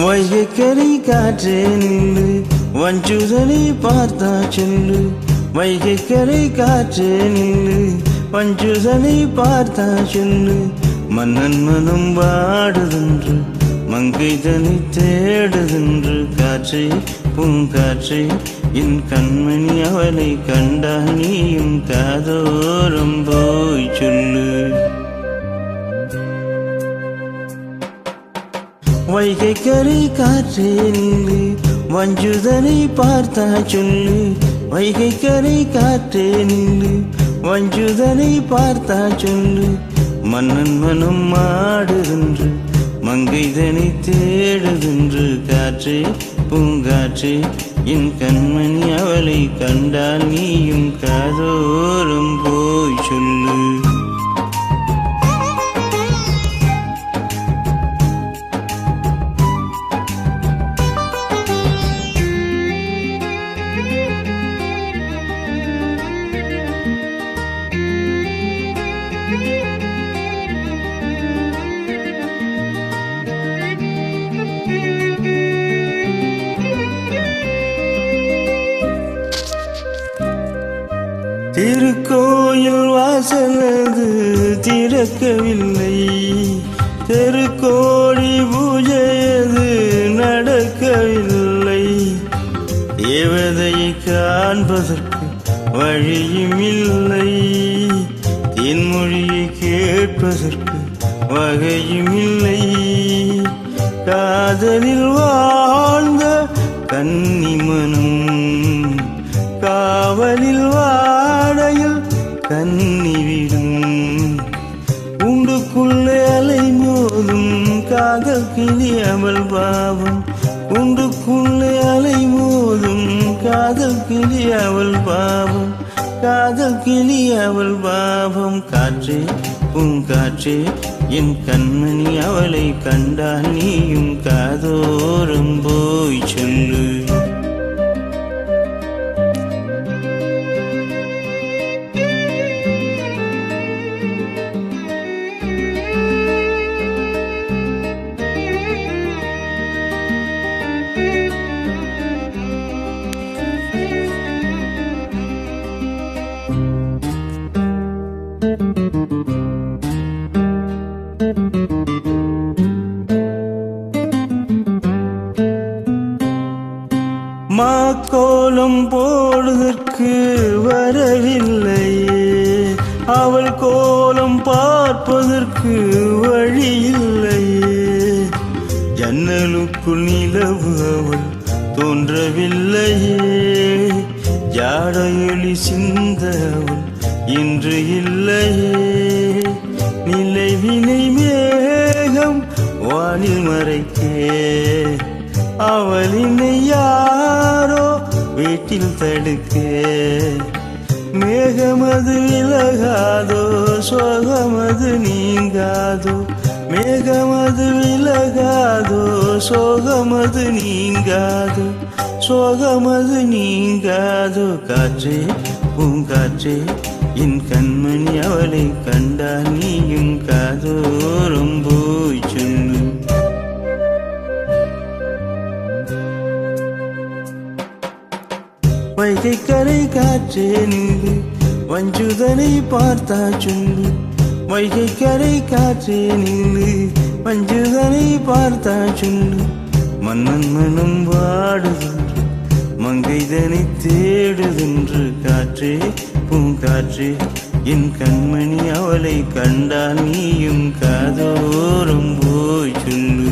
வைகைக்கரை காற்றே நில்லு, வஞ்சுதனை பார்த்தா சொல்லு. வைகைக்கரை காற்றே நில்லு, வஞ்சுதனை பார்த்தா சொல்லு. மன்னன் மனம் வாடுதென்று, மங்கைதனை தேடுதென்று. காற்றே பூங்காற்றே என் கண்மணி, அவளை கண்டால் நீயும் காதோரம் போய் சொல்லு. வைகைக்கரை காற்றே நில்லு, வஞ்சுதனை பார்த்தா சொல்லு. வைகைக்கரை காற்றே நில்லு, வஞ்சுதனை பார்த்தா சொல்லு. மன்னன் மனம் மாடுதென்று, மங்கைதனை தேடுதென்று. காற்றே பூங்காற்றே என் கண்மணி, அவளை கண்டால் நீயும் காதோரம் போய் சொல்லு. திருக்கோயில் வாசலது திறக்கவில்லை, தெருக்கோடி பூஜையது நடக்கவில்லை. தேவதையை காண்பதற்கு வழியும் இல்லை, தென்மொழியை கேட்பதற்கு வகையும் இல்லை. காதலில் வாழ்ந்த கன்னிமனம் காவலில் வாடையில் கன்னிவிடும். உண்டுக்குள்ளே அலை மோதும் காதல் கிளி அவள் பாவம். உண்டுக்குள்ளே அலை மோதும் காதல் கிளி அவள் பாவம். காதல் கிளி அவள் பாவம். காற்றே பூங்காற்றே என் கண்மணி, அவளை கண்டால் நீயும் காதோரம் போய் சொல்லு. மாக்கோலம் போடுவதற்கு வரவில்லையே, அவள் கோலம் பார்ப்பதற்கு வழி இல்லையே. ஜன்னலுக்குள் நிலவு அவள் தோன்றவில்லையே, ஜாடையொளி சிந்த அவள் இன்று இல்லையே. நிலைவினை மேகம் வானில் மறைக்கே, அவளினை யாரோ வீட்டில் தடுக்கே. மேகமது விலகாதோ, சோகமது நீங்காதோ. மேகமது விலகாதோ, சோகமது நீங்காதோ. சோகமது நீங்காதோ. காற்றே பூங்காற்றே என் கண்மணி, அவளை கண்டால் நீயும் காதோரம் போய் சொல்லு. வைகைக்கரை காற்றே நில்லு, வஞ்சுதனை பார்த்தா சொல்லு. வைகைக்கரை காற்றே நில்லு, வஞ்சுதனை பார்த்தா சொல்லு. மன்னன் மனம் வாடுதென்று, மங்கைதனை தேடுதென்று. காற்றே பூங்காற்றே என் கண்மணி, அவளை கண்டால் நீயும் காதோரம் போய் சொல்லு.